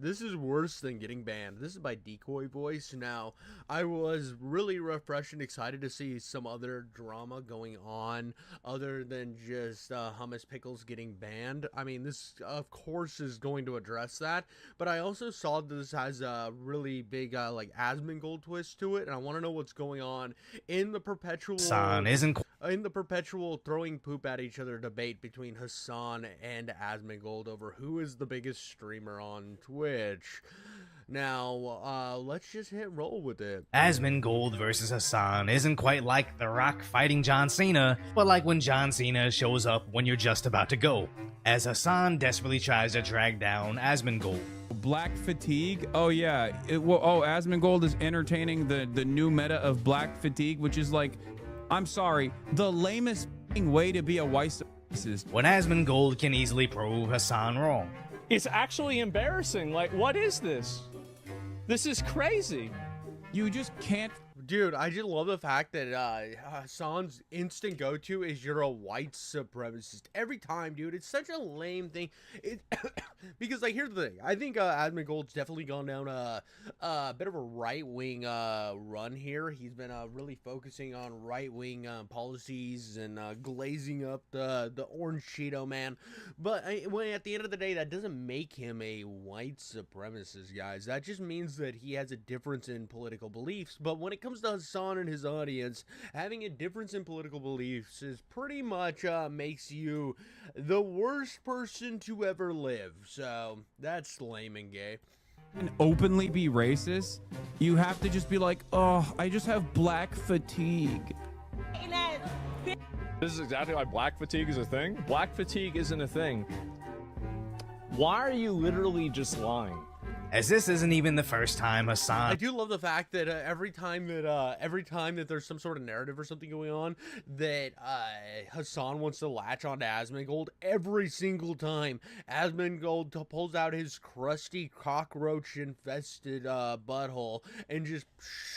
This is worse than getting banned. This is by Decoy Voice. Now, I was really refreshed and excited to see some other drama going on other than just Hummus Pickles getting banned. I mean, this, of course, is going to address that, but I also saw this has a really big, like, Asmongold twist to it, and I want to know what's going on in the perpetual... Hasan isn't in the perpetual throwing poop at each other debate between Hasan and Asmongold over who is the biggest streamer on Twitch. Now, let's just hit roll with it. Asmongold versus Hasan isn't quite like The Rock fighting John Cena, but like when John Cena shows up when you're just about to go, as Hasan desperately tries to drag down Asmongold. Black fatigue. Oh yeah. Asmongold is entertaining the new meta of black fatigue, which is like, I'm sorry, the lamest way to be a white supremacist. When Asmongold can easily prove Hasan wrong. It's actually embarrassing. Like, what is this? This is crazy. You just can't. Dude, I just love the fact that Hasan's instant go-to is you're a white supremacist. Every time, dude. It's such a lame thing. Because, like, here's the thing. I think Asmongold's definitely gone down a bit of a right-wing run here. He's been really focusing on right-wing policies and glazing up the orange Cheeto man. But at the end of the day, that doesn't make him a white supremacist, guys. That just means that he has a difference in political beliefs. But when it comes to Hasan and his audience, having a difference in political beliefs is pretty much makes you the worst person to ever live. So that's lame and gay. And openly be racist, you have to just be like, oh, I just have black fatigue. This is exactly why black fatigue is a thing. Black fatigue isn't a thing. Why are you literally just lying? As this isn't even the first time I Hasan... do love the fact that every time that there's some sort of narrative or something going on, that Hasan wants to latch onto Asmongold, every single time Asmongold pulls out his crusty cockroach-infested butthole and just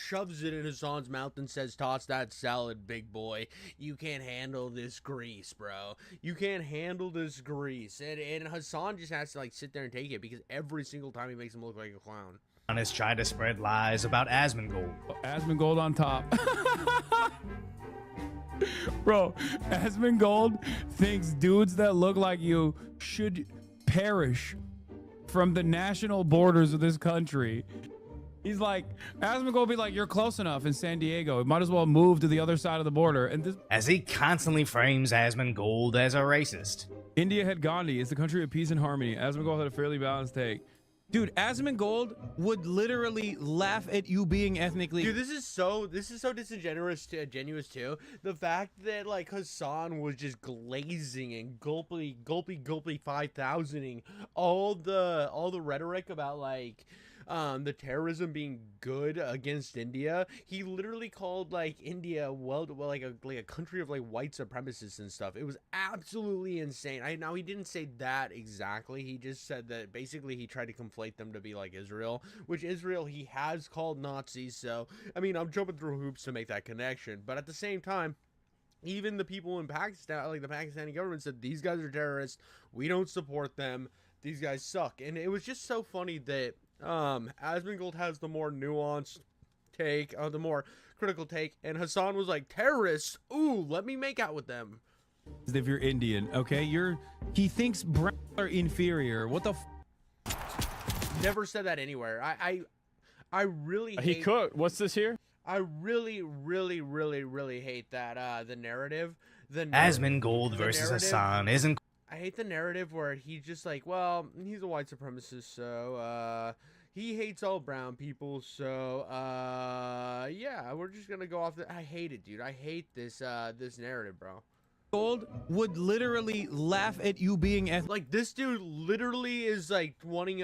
shoves it in Hasan's mouth and says, "Toss that salad, big boy. You can't handle this grease, bro. You can't handle this grease." And Hasan just has to, like, sit there and take it, because every single time he makes him look like a clown. has tried to spread lies about Asmongold. Asmongold on top. Bro, Asmongold thinks dudes that look like you should perish from the national borders of this country. He's like, Asmongold be like, you're close enough in San Diego. You might as well move to the other side of the border. And this, as he constantly frames Asmongold as a racist. India had Gandhi. It's the country of peace and harmony. Asmongold had a fairly balanced take. Dude, Asmongold would literally laugh at you being ethnically. Dude, this is so disingenuous too. The fact that, like, Hasan was just glazing and gulpy 5000ing all the rhetoric about, like, the terrorism being good against India. He literally called, like, India like a country of, like, white supremacists and stuff. It was absolutely insane. Now he didn't say that exactly. He just said that basically he tried to conflate them to be like Israel, which Israel he has called Nazis. So I mean, I'm jumping through hoops to make that connection, but at the same time, even the people in Pakistan, like the Pakistani government, said these guys are terrorists. We don't support them. These guys suck. And it was just so funny that Asmongold has the more nuanced take, the more critical take, and Hasan was like, terrorists, ooh, let me make out with them. If you're Indian, okay, he thinks brown are inferior. What the Never said that anywhere. I really hate, he could. What's this here? I really hate that the narrative. Asmongold versus Hasan isn't. I hate the narrative where he's just like, well, he's a white supremacist, so he hates all brown people, so yeah, we're just gonna go off the. I hate it, dude. I hate this this narrative, bro. Gold would literally laugh at you being like, this dude literally is like wanting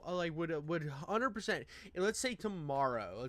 like would 100%. Let's say tomorrow,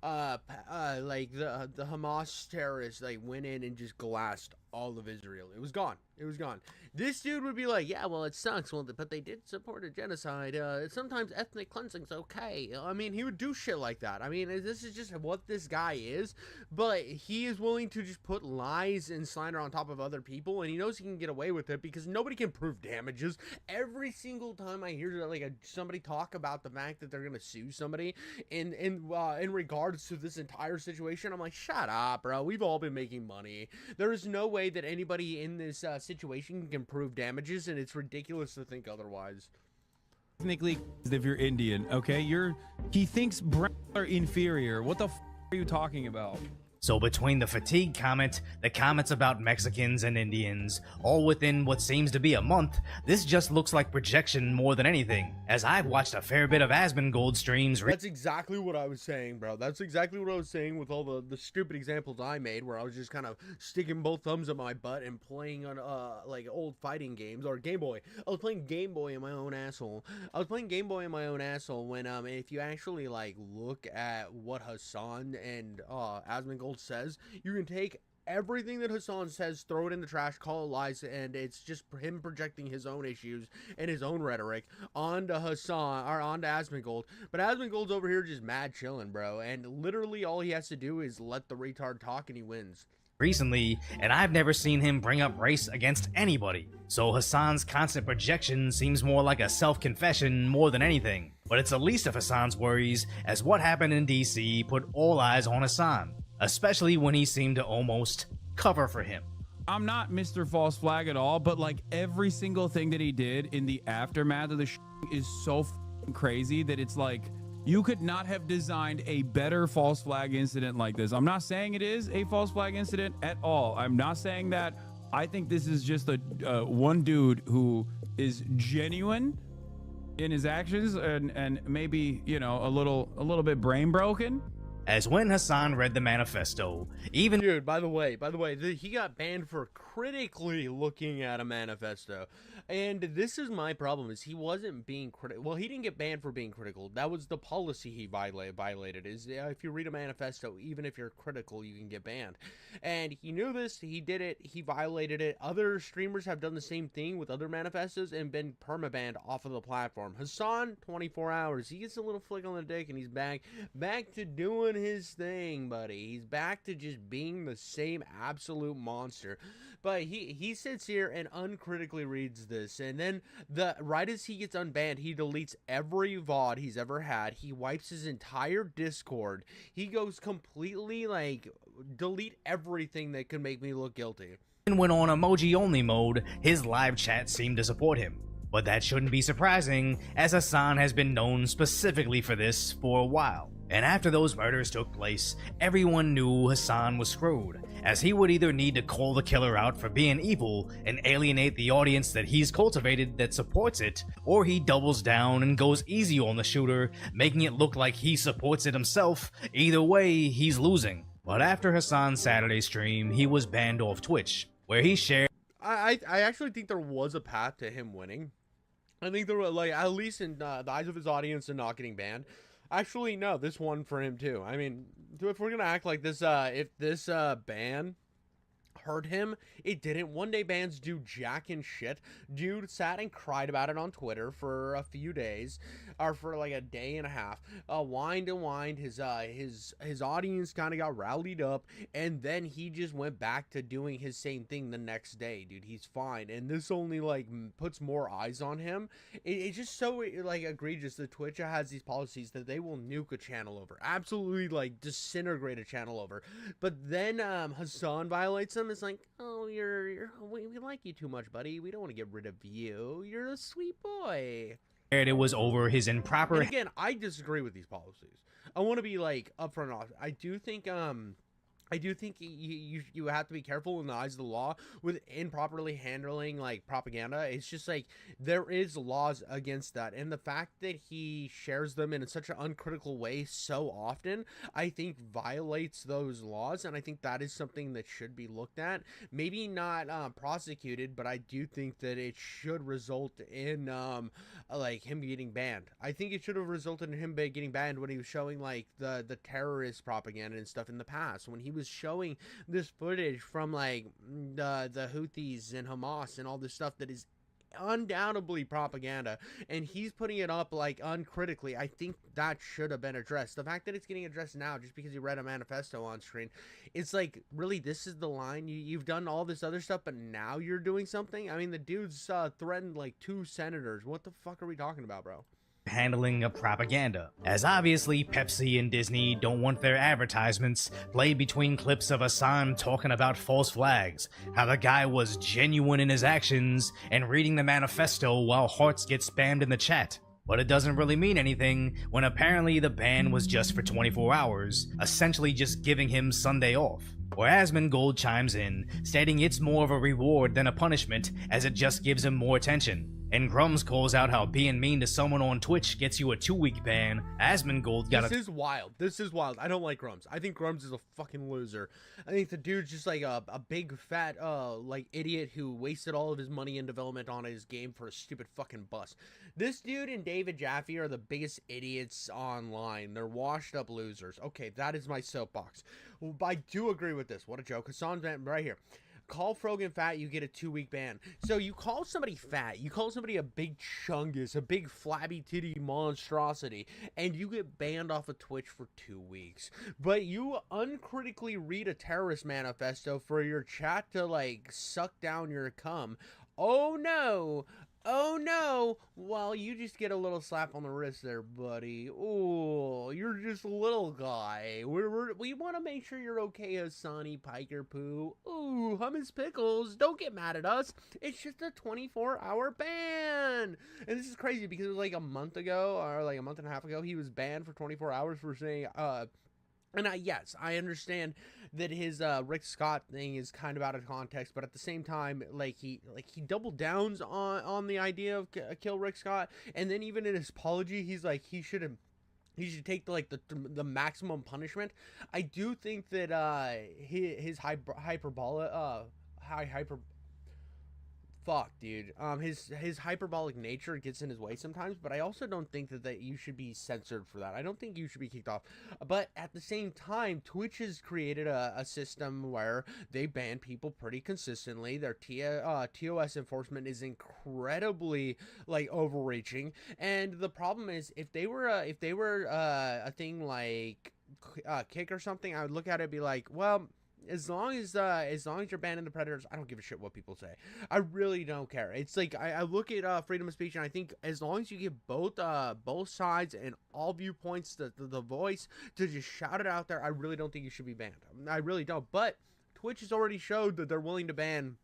like the Hamas terrorists like went in and just glassed all of Israel. It was gone. It was gone. This dude would be like, yeah, well, it sucks. Well, but they did support a genocide. Sometimes ethnic cleansing's okay. I mean, he would do shit like that. I mean, this is just what this guy is. But he is willing to just put lies and slander on top of other people, and he knows he can get away with it because nobody can prove damages. Every single time I hear like somebody talk about the fact that they're gonna sue somebody in regards to this entire situation, I'm like, shut up, bro. We've all been making money. There is no way that anybody in this situation can prove damages, and it's ridiculous to think otherwise. Technically, if you're Indian, okay, he thinks brown are inferior. What the are you talking about? So between the fatigue comment, the comments about Mexicans and Indians, all within what seems to be a month, this just looks like projection more than anything, as I've watched a fair bit of Asmongold streams. That's exactly what I was saying, bro. That's exactly what I was saying with all the stupid examples I made, where I was just kind of sticking both thumbs up my butt and playing on like old fighting games or Game Boy. I was playing Game Boy in my own asshole. I was playing Game Boy in my own asshole when if you actually like look at what Hasan and Asmongold says, you can take everything that Hasan says, throw it in the trash, call it lies, and it's just him projecting his own issues and his own rhetoric onto Hasan or onto Asmongold. But Asmongold's over here just mad chilling, bro, and literally all he has to do is let the retard talk and he wins. Recently, and I've never seen him bring up race against anybody. So Hasan's constant projection seems more like a self-confession more than anything. But it's the least of Hasan's worries, as what happened in DC put all eyes on Hasan, especially when he seemed to almost cover for him. I'm not Mr. False Flag at all, but like every single thing that he did in the aftermath of the is so crazy that it's like, you could not have designed a better false flag incident like this. I'm not saying it is a false flag incident at all. I'm not saying that. I think this is just a one dude who is genuine in his actions and maybe, you know, a little bit brain broken. As when Hasan read the manifesto, even dude, by the way, he got banned for critically looking at a manifesto, and this is my problem: is he wasn't being critical. Well, he didn't get banned for being critical. That was the policy he violated. Is if you read a manifesto, even if you're critical, you can get banned. And he knew this. He did it. He violated it. Other streamers have done the same thing with other manifestos and been permabanned off of the platform. Hasan, 24 hours. He gets a little flick on the dick, and he's back to doing his thing, buddy. He's back to just being the same absolute monster. But he sits here and uncritically reads this, and then right as he gets unbanned, he deletes every VOD he's ever had. He wipes his entire Discord. He goes completely like delete everything that could make me look guilty. and when on emoji only mode, his live chat seemed to support him. But that shouldn't be surprising, as Hasan has been known specifically for this for a while. And after those murders took place, everyone knew Hasan was screwed, as he would either need to call the killer out for being evil and alienate the audience that he's cultivated that supports it, or he doubles down and goes easy on the shooter, making it look like he supports it himself. Either way, he's losing. But after Hasan's Saturday stream, he was banned off Twitch, where he shared I actually think there was a path to him winning. I think there were, like, at least in the eyes of his audience, and not getting banned. Actually, no, this won for him too. I mean, if we're gonna act like this, if this ban hurt him, it didn't. One day bans do jack and shit. Dude sat and cried about it on Twitter for a few days, or for like a day and a half. Whined and whined. His audience kind of got rallied up, and then he just went back to doing his same thing the next day. Dude, he's fine, and this only like puts more eyes on him. It's just so like egregious that Twitch has these policies that they will nuke a channel over, absolutely like disintegrate a channel over. But then Hasan violates them. It's like, oh, we like you too much, buddy. We don't want to get rid of you. You're a sweet boy. it was over his improper. And again, I disagree with these policies. I want to be like upfront off. I do think you have to be careful in the eyes of the law with improperly handling like propaganda. It's just like there is laws against that, and the fact that he shares them in such an uncritical way so often, I think violates those laws, and I think that is something that should be looked at. Maybe not prosecuted, but I do think that it should result in like him getting banned. I think it should have resulted in him getting banned when he was showing like the terrorist propaganda and stuff in the past, when he was showing this footage from like the Houthis and Hamas and all this stuff that is undoubtedly propaganda, and he's putting it up like uncritically. I think that should have been addressed. The fact that it's getting addressed now just because you read a manifesto on screen, it's like, really, this is the line? You've done all this other stuff, but now you're doing something? I mean, the dude's threatened like 2 senators. What the fuck are we talking about, bro? Handling of propaganda, as obviously Pepsi and Disney don't want their advertisements played between clips of Hasan talking about false flags, how the guy was genuine in his actions, and reading the manifesto while hearts get spammed in the chat. But it doesn't really mean anything when apparently the ban was just for 24 hours, essentially just giving him Sunday off. Where Asmongold chimes in, stating it's more of a reward than a punishment as it just gives him more attention. And Grums calls out how being mean to someone on Twitch gets you a 2-week ban. Asmongold got This is wild. This is wild. I don't like Grums. I think Grums is a fucking loser. I think the dude's just like a big fat like idiot who wasted all of his money in development on his game for a stupid fucking bust. This dude and David Jaffe are the biggest idiots online. They're washed up losers. Okay, that is my soapbox. Well, I do agree with this. What a joke. Hasan's right here. Call Frogan fat, you get a 2-week ban. So you call somebody fat, you call somebody a big chungus, a big flabby titty monstrosity, and you get banned off of Twitch for 2 weeks. But you uncritically read a terrorist manifesto for your chat to like suck down your cum. Oh no! Oh no! Well, you just get a little slap on the wrist there, buddy. Oh, you're just a little guy. We want to make sure you're okay, Hasani Piker Poo. Ooh, Hummus Pickles, don't get mad at us. It's just a 24-hour ban. And this is crazy because it was like a month ago, or like a month and a half ago, he was banned for 24 hours for saying, and yes, I understand that his Rick Scott thing is kind of out of context, but at the same time, like he doubled downs on the idea of kill Rick Scott, and then even in his apology, he's like he should take the maximum punishment. I do think that his his hyperbolic nature gets in his way sometimes, but I also don't think that you should be censored for that. I don't think you should be kicked off. But at the same time, Twitch has created a system where they ban people pretty consistently. Their TOS enforcement is incredibly like overreaching, and the problem is if they were a thing like Kick or something, I would look at it and be like, well, as long as you're banning the predators, I don't give a shit what people say. I really don't care. It's like I look at freedom of speech, and I think as long as you give both sides and all viewpoints the voice to just shout it out there, I really don't think you should be banned. I really don't. But Twitch has already showed that they're willing to ban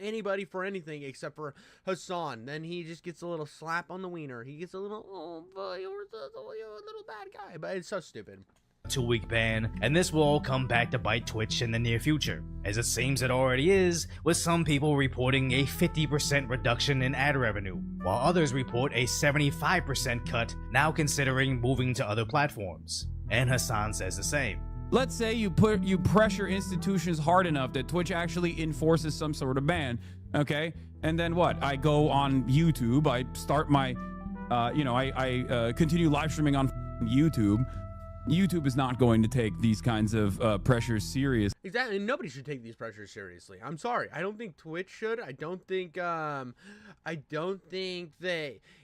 anybody for anything except for Hasan. Then he just gets a little slap on the wiener. He gets a little, oh boy, you're a little bad guy. But it's so stupid. 2-week ban, and this will all come back to bite Twitch in the near future, as it seems it already is, with some people reporting a 50% reduction in ad revenue, while others report a 75% cut, now considering moving to other platforms. And Hasan says the same. Let's say you pressure institutions hard enough that Twitch actually enforces some sort of ban, okay? And then what? I go on YouTube, I start my, I continue live streaming on YouTube. YouTube is not going to take these kinds of pressures serious. Exactly. Nobody should take these pressures seriously. I'm sorry. I don't think Twitch should. I don't think that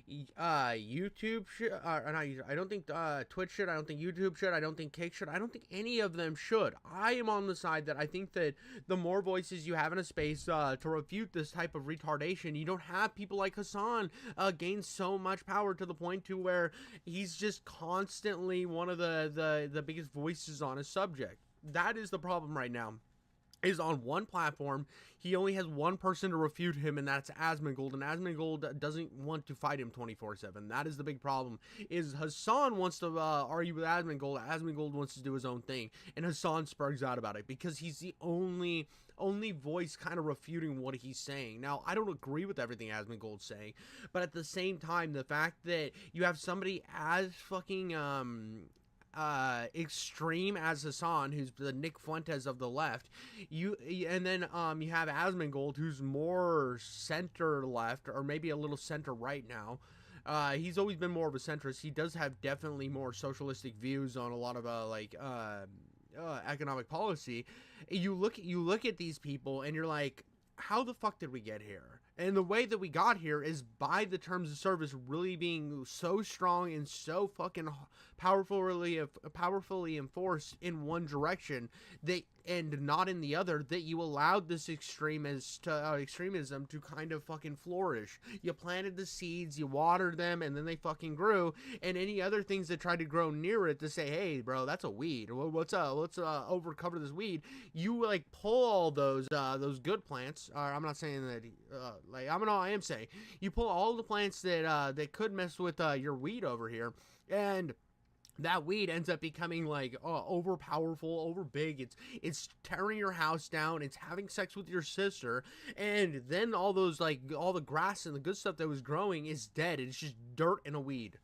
YouTube should. I don't think Twitch should. I don't think YouTube should. I don't think Kick should. I don't think any of them should. I am on the side that I think that the more voices you have in a space to refute this type of retardation, you don't have people like Hasan gain so much power to the point to where he's just constantly one of the biggest voices on a subject. That is the problem right now. Is on one platform, he only has one person to refute him, and that's Asmongold, and Asmongold doesn't want to fight him 24/7. That is the big problem. Is Hasan wants to argue with Asmongold. Asmongold wants to do his own thing, and Hasan spurgs out about it because he's the only voice kind of refuting what he's saying. Now, I don't agree with everything Asmongold's saying, but at the same time, the fact that you have somebody as fucking extreme as Hasan, who's the Nick Fuentes of the left, and then you have Asmongold, who's more center left, or maybe a little center right now. He's always been more of a centrist. He does have definitely more socialistic views on a lot of economic policy, you look at these people and you're like, how the fuck did we get here? And the way that we got here is by the terms of service really being so strong and so fucking powerfully enforced in one direction that and not in the other, that you allowed this extremism to kind of fucking flourish. You planted the seeds, you watered them, and then they fucking grew. And any other things that tried to grow near it to say, hey, bro, that's a weed. Let's overcover this weed. You like pull all those good plants. I'm not saying that. I am saying you pull all the plants that could mess with your weed over here, and that weed ends up becoming like over powerful, over big. It's tearing your house down. It's having sex with your sister, and then all the grass and the good stuff that was growing is dead. It's just dirt and a weed.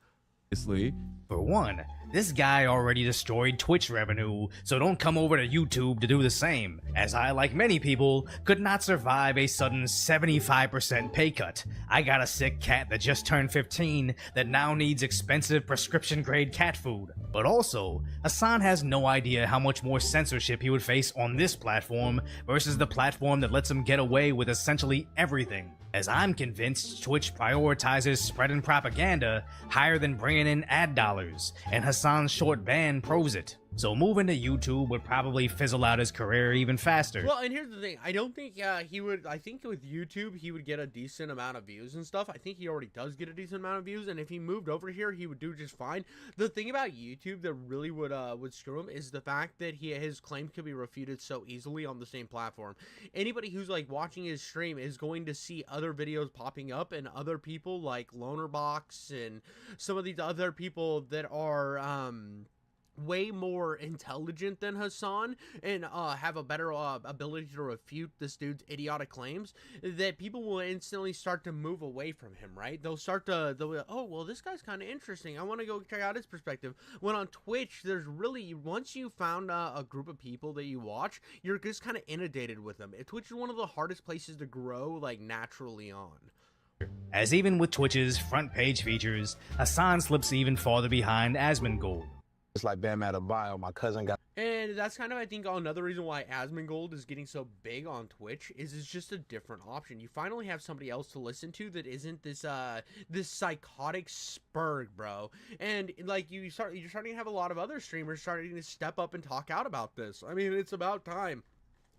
For one, this guy already destroyed Twitch revenue, so don't come over to YouTube to do the same, as I, like many people, could not survive a sudden 75% pay cut. I got a sick cat that just turned 15 that now needs expensive prescription-grade cat food. But also, Hasan has no idea how much more censorship he would face on this platform versus the platform that lets him get away with essentially everything, as I'm convinced Twitch prioritizes spreading propaganda higher than bringing in ad dollars, and Hasan's short ban proves it. So moving to YouTube would probably fizzle out his career even faster. Well, and here's the thing. I don't think he would. I think with YouTube, he would get a decent amount of views and stuff. I think he already does get a decent amount of views, and if he moved over here, he would do just fine. The thing about YouTube that really would screw him is the fact that his claims could be refuted so easily on the same platform. Anybody who's like watching his stream is going to see other videos popping up, and other people like Lonerbox and some of these other people that are way more intelligent than Hasan and have a better ability to refute this dude's idiotic claims, that people will instantly start to move away from him, right? They'll be like, oh, well, this guy's kind of interesting. I want to go check out his perspective. When on Twitch, there's really, once you found a group of people that you watch, you're just kind of inundated with them. Twitch is one of the hardest places to grow, like, naturally on. As even with Twitch's front page features, Hasan slips even farther behind Asmongold. It's like Bam out of bio. My cousin got. And that's kind of, I think, another reason why Asmongold is getting so big on Twitch is it's just a different option. You finally have somebody else to listen to that isn't this this psychotic spurg, bro. And like you're starting to have a lot of other streamers starting to step up and talk out about this. I mean, it's about time.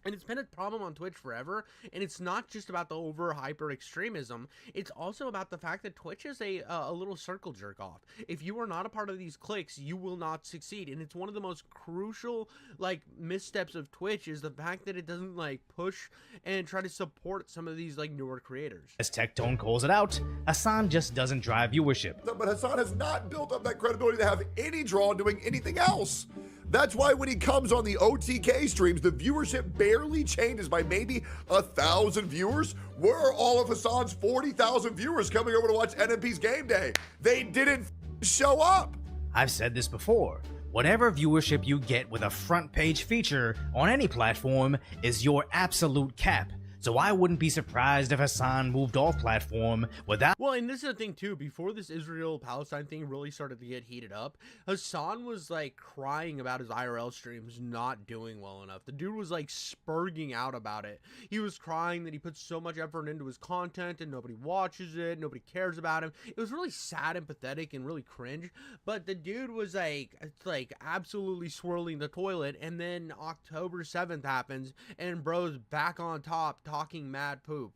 And it's been a problem on Twitch forever, and it's not just about the over-hyper extremism, it's also about the fact that Twitch is a little circle jerk-off. If you are not a part of these cliques, you will not succeed, and it's one of the most crucial, like, missteps of Twitch is the fact that it doesn't, like, push and try to support some of these, like, newer creators. As Tectone calls it out, Hasan just doesn't drive viewership. But Hasan has not built up that credibility to have any draw doing anything else. That's why when he comes on the OTK streams, the viewership barely changes by maybe 1,000 viewers. Where are all of Hasan's 40,000 viewers coming over to watch NMP's game day? They didn't show up. I've said this before. Whatever viewership you get with a front page feature on any platform is your absolute cap. So I wouldn't be surprised if Hasan moved off platform without. Well, and this is the thing too, before this Israel-Palestine thing really started to get heated up, Hasan was like crying about his IRL streams not doing well enough. The dude was like spurging out about it. He was crying that he put so much effort into his content and nobody watches it, nobody cares about him. It was really sad and pathetic and really cringe, but the dude was like absolutely swirling the toilet, and then October 7th happens and bro's back on top talking mad poop.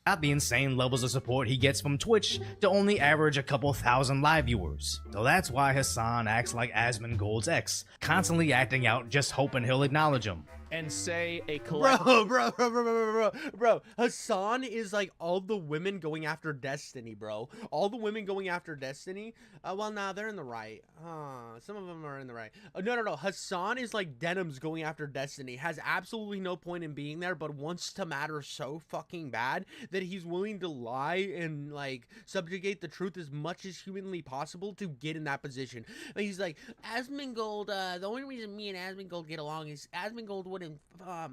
Not the insane levels of support he gets from Twitch to only average a couple thousand live viewers. So that's why Hasan acts like Asmongold's ex, constantly acting out just hoping he'll acknowledge him. And say a Bro, Hasan is like all the women going after Destiny, bro. All the women going after Destiny. Well, nah, they're in the right. Some of them are in the right. No. Hasan is like Denims going after Destiny. Has absolutely no point in being there, but wants to matter so fucking bad that he's willing to lie and like subjugate the truth as much as humanly possible to get in that position. And he's like, Asmongold, the only reason me and Asmongold get along is Asmongold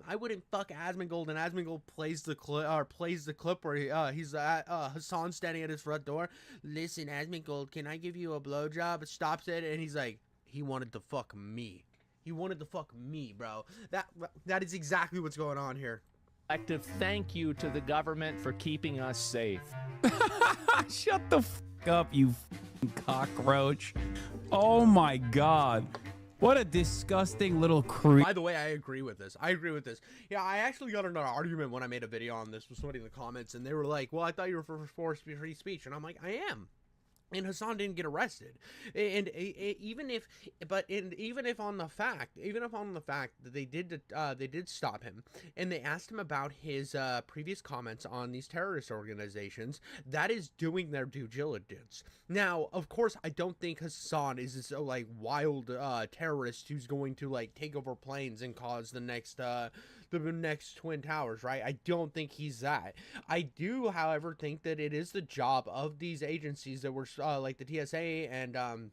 I wouldn't fuck Asmongold, and Asmongold plays the clip where he's Hasan standing at his front door. Listen, Asmongold, can I give you a blowjob? Stops it, and he's like, he wanted to fuck me. He wanted to fuck me, bro. That is exactly what's going on here. Collective thank you to the government for keeping us safe. Shut the fuck up, you fucking cockroach. Oh my god. What a disgusting little creep. By the way, I agree with this. Yeah, I actually got into an argument when I made a video on this with somebody in the comments, and they were like, well, I thought you were for free speech. And I'm like, I am. And Hasan didn't get arrested, and even if on the fact that they did stop him, and they asked him about his previous comments on these terrorist organizations, that is doing their due diligence. Now, of course, I don't think Hasan is this like wild terrorist who's going to like take over planes and cause the next Twin Towers, right? I don't think he's that. I do, however, think that it is the job of these agencies that were like the TSA and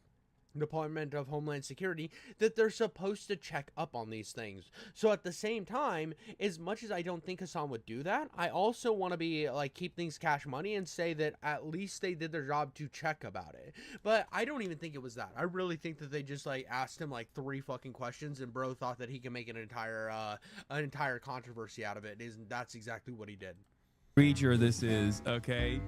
Department of Homeland Security, that they're supposed to check up on these things. So at the same time, as much as I don't think Hasan would do that, I also want to be like keep things cash money and say that at least they did their job to check about it. But I don't even think it was that. I really think that they just like asked him like 3 fucking questions, and bro thought that he could make an entire controversy out of it. That's exactly what he did. Creature this is, okay?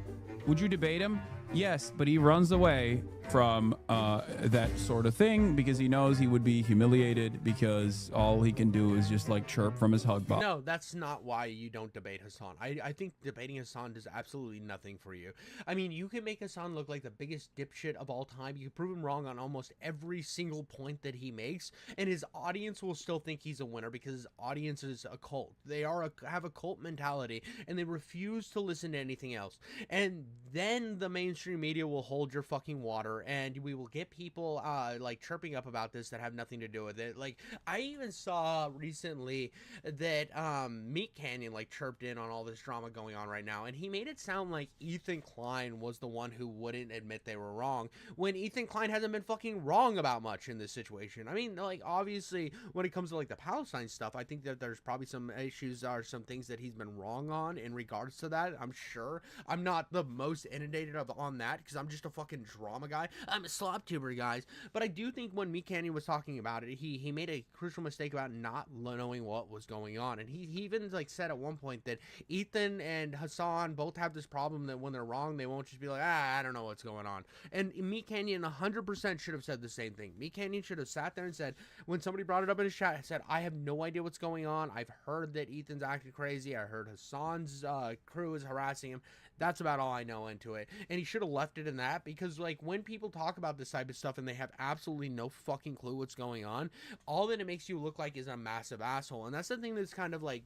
Would you debate him? Yes, but he runs away from that sort of thing because he knows he would be humiliated because all he can do is just like chirp from his hug box. No, that's not why you don't debate Hasan. I think debating Hasan does absolutely nothing for you. I mean, you can make Hasan look like the biggest dipshit of all time. You can prove him wrong on almost every single point that he makes, and his audience will still think he's a winner because his audience is a cult. They have a cult mentality, and they refuse to listen to anything else. And then the mainstream media will hold your fucking water, and we will get people like chirping up about this that have nothing to do with it. Like, I even saw recently that Meat Canyon like chirped in on all this drama going on right now, and he made it sound like Ethan Klein was the one who wouldn't admit they were wrong, when Ethan Klein hasn't been fucking wrong about much in this situation. I mean, like, obviously when it comes to like the Palestine stuff, I think that there's probably some issues or some things that he's been wrong on in regards to that. I'm sure I'm not the most inundated on that because I'm just a fucking drama guy. I'm a slop tuber, guys. But I do think when Meat Canyon was talking about it, he made a crucial mistake about not knowing what was going on. And he even like said at one point that Ethan and Hasan both have this problem that when they're wrong, they won't just be like, I don't know what's going on. And Meat Canyon 100% should have said the same thing. Meat Canyon should have sat there and said, when somebody brought it up in his chat, said, I have no idea what's going on. I've heard that Ethan's acting crazy. I heard Hasan's crew is harassing him. That's about all I know into it. And he should have left it in that, because like when people talk about this type of stuff and they have absolutely no fucking clue what's going on, all that it makes you look like is a massive asshole. And that's the thing that's kind of like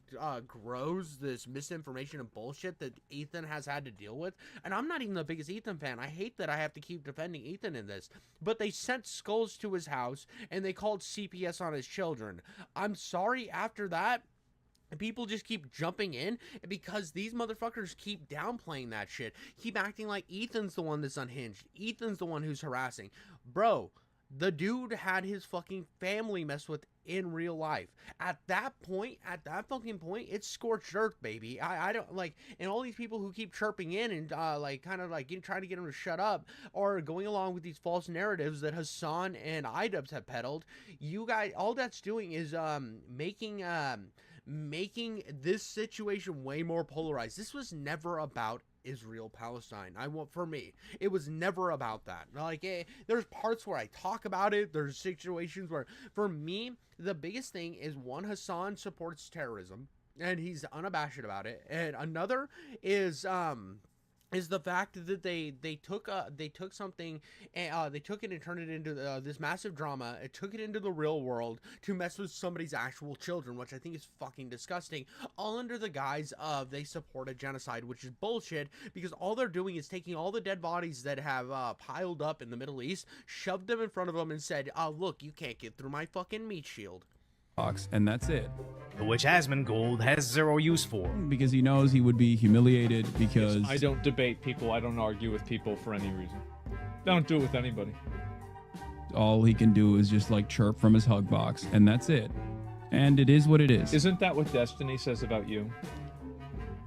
grows this misinformation and bullshit that Ethan has had to deal with. And I'm not even the biggest Ethan fan. I hate that I have to keep defending Ethan in this, but they sent skulls to his house and they called CPS on his children. I'm sorry, after that, people just keep jumping in because these motherfuckers keep downplaying that shit. Keep acting like Ethan's the one that's unhinged. Ethan's the one who's harassing. Bro, the dude had his fucking family messed with in real life. At that fucking point, it's scorched earth, baby. I don't like, and all these people who keep chirping in and like kind of like trying to get him to shut up or going along with these false narratives that Hasan and iDubbbz have peddled. You guys, all that's doing is making this situation way more polarized. This was never about Israel-Palestine. For me, it was never about that. Like, there's parts where I talk about it. There's situations where, for me, the biggest thing is, one, Hasan supports terrorism, and he's unabashed about it. And another is the fact that they took something and they took it and turned it into this massive drama. It took it into the real world to mess with somebody's actual children, which I think is fucking disgusting, all under the guise of they support a genocide, which is bullshit, because all they're doing is taking all the dead bodies that have piled up in the Middle East, shoved them in front of them and said, look, you can't get through my fucking meat shield. And that's it. Which Asmongold has zero use for. Because he knows he would be humiliated because... I don't debate people. I don't argue with people for any reason. Don't do it with anybody. All he can do is just like chirp from his hug box, and that's it. And it is what it is. Isn't that what Destiny says about you?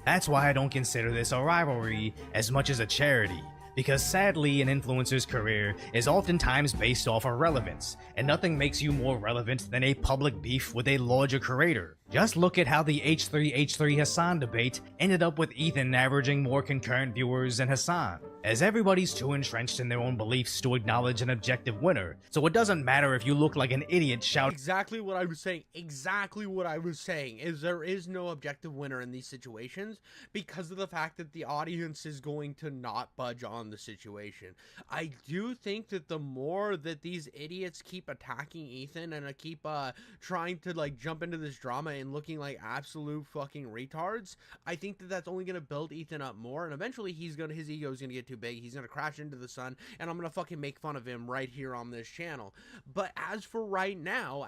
That's why I don't consider this a rivalry as much as a charity. because sadly an influencer's career is oftentimes based off of relevance, and nothing makes you more relevant than a public beef with a larger creator. Just look at how the H3H3 Hasan debate ended up with Ethan averaging more concurrent viewers than Hasan, as everybody's too entrenched in their own beliefs to acknowledge an objective winner, so it doesn't matter if you look like an idiot shouting. Exactly what I was saying. Exactly what I was saying is there is no objective winner in these situations because of the fact that the audience is going to not budge on the situation. I do think that the more that these idiots keep attacking Ethan and keep trying to like jump into this drama and looking like absolute fucking retards, I think that that's only going to build Ethan up more, and eventually his ego is going to get too big. He's going to crash into the sun, and I'm going to fucking make fun of him right here on this channel. But as for right now,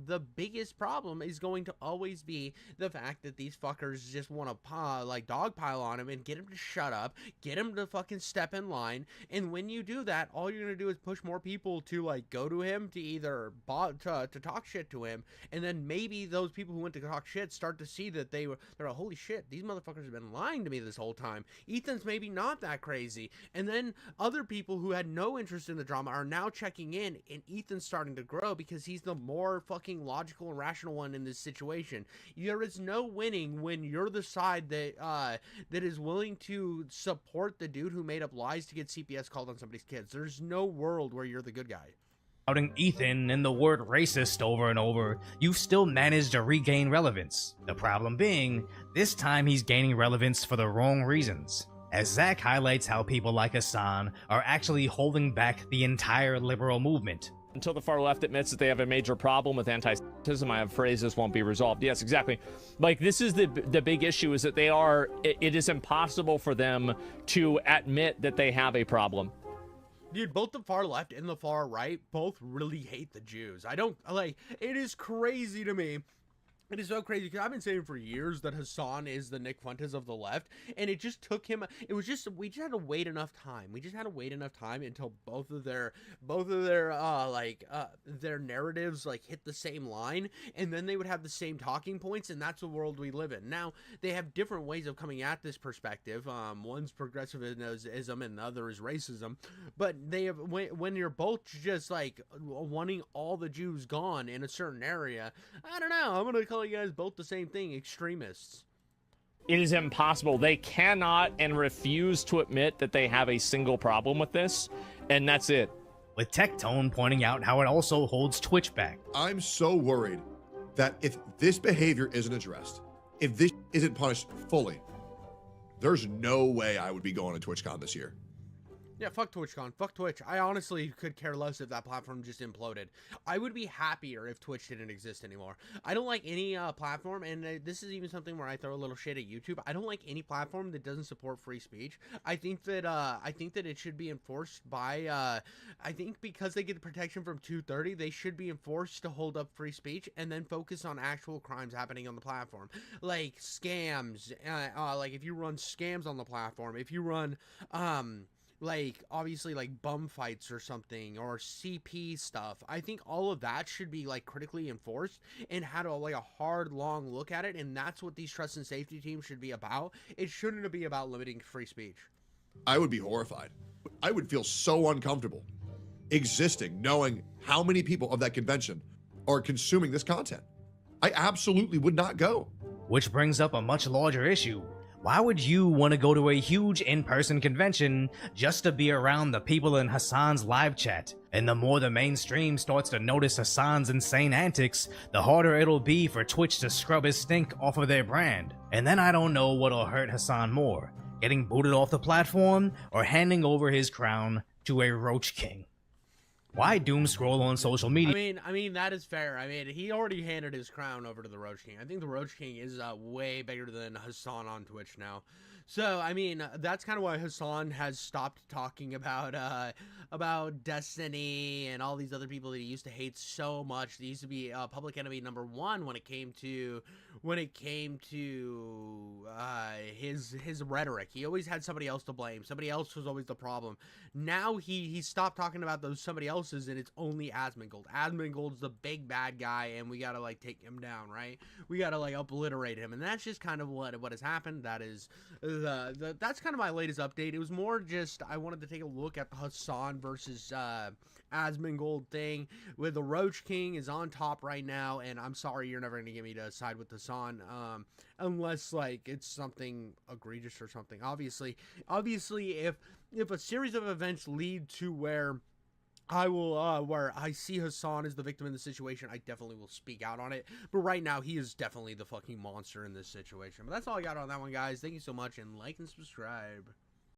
the biggest problem is going to always be the fact that these fuckers just want to like dogpile on him and get him to shut up, get him to fucking step in line. And when you do that, all you're going to do is push more people to like go to him to either to talk shit to him, and then maybe those people who went to talk shit start to see that they're like, holy shit, these motherfuckers have been lying to me this whole time. Ethan's maybe not that crazy. And then other people who had no interest in the drama are now checking in, and Ethan's starting to grow because he's the more fucking logical and rational one in this situation. There is no winning when you're the side that that is willing to support the dude who made up lies to get CPS called on somebody's kids. There's no world where you're the good guy. Shouting Ethan and the word racist over and over, you've still managed to regain relevance. The problem being, this time he's gaining relevance for the wrong reasons, as Zach highlights how people like Hasan are actually holding back the entire liberal movement. Until the far left admits that they have a major problem with anti-Semitism, I have phrases won't be resolved. Yes, exactly. Like, this is the big issue, is that it is impossible for them to admit that they have a problem. Dude, both the far left and the far right both really hate the Jews. I don't, like, it is crazy to me. It is so crazy because I've been saying for years that Hasan is the Nick Fuentes of the left, and it just took him. We just had to wait enough time. We just had to wait enough time until both of their their narratives like hit the same line, and then they would have the same talking points, and that's the world we live in. Now they have different ways of coming at this perspective. One's progressivism and the other is racism, but they have when you're both just like wanting all the Jews gone in a certain area. I don't know. I'm gonna call you guys both the same thing, extremists. It is impossible. They cannot and refuse to admit that they have a single problem with this, and that's it. With Tectone pointing out how it also holds Twitch back. I'm so worried that if this behavior isn't addressed, if this isn't punished fully, there's no way I would be going to TwitchCon this year. Yeah, fuck TwitchCon. Fuck Twitch. I honestly could care less if that platform just imploded. I would be happier if Twitch didn't exist anymore. I don't like any platform, and this is even something where I throw a little shade at YouTube. I don't like any platform that doesn't support free speech. I think that it should be enforced by I think because they get the protection from 230, they should be enforced to hold up free speech and then focus on actual crimes happening on the platform, like scams. Like if you run scams on the platform, if you run like obviously like bum fights or something, or CP stuff, I think all of that should be like critically enforced and had like a hard long look at it, and that's what these trust and safety teams should be about. It shouldn't be about limiting free speech. I would be horrified. I would feel so uncomfortable existing knowing how many people of that convention are consuming this content. I absolutely would not go. Which brings up a much larger issue. Why would you want to go to a huge in-person convention just to be around the people in Hasan's live chat? And the more the mainstream starts to notice Hasan's insane antics, the harder it'll be for Twitch to scrub his stink off of their brand. And then I don't know what'll hurt Hasan more, getting booted off the platform or handing over his crown to a Roach King. Why doom scroll on social media? I mean that is fair. I mean, he already handed his crown over to the Roach King. I think the Roach King is way bigger than Hasan on Twitch now. So, I mean, that's kind of why Hasan has stopped talking about Destiny and all these other people that he used to hate so much. They used to be public enemy number one when it came to his rhetoric. He always had somebody else to blame. Somebody else was always the problem. Now he stopped talking about those somebody else's, and it's only Asmongold. Asmongold's the big bad guy, and we gotta like take him down, right? We gotta like obliterate him, and that's just kind of what has happened. That is that's kind of my latest update. It was more just I wanted to take a look at the Hasan versus Asmongold thing. With the Roach King is on top right now, and I'm sorry you're never gonna get me to side with Hasan, unless like it's something egregious or something. Obviously, if a series of events lead to where where I see Hasan as the victim in the situation, I definitely will speak out on it. But right now, he is definitely the fucking monster in this situation. But that's all I got on that one, guys. Thank you so much, and like and subscribe.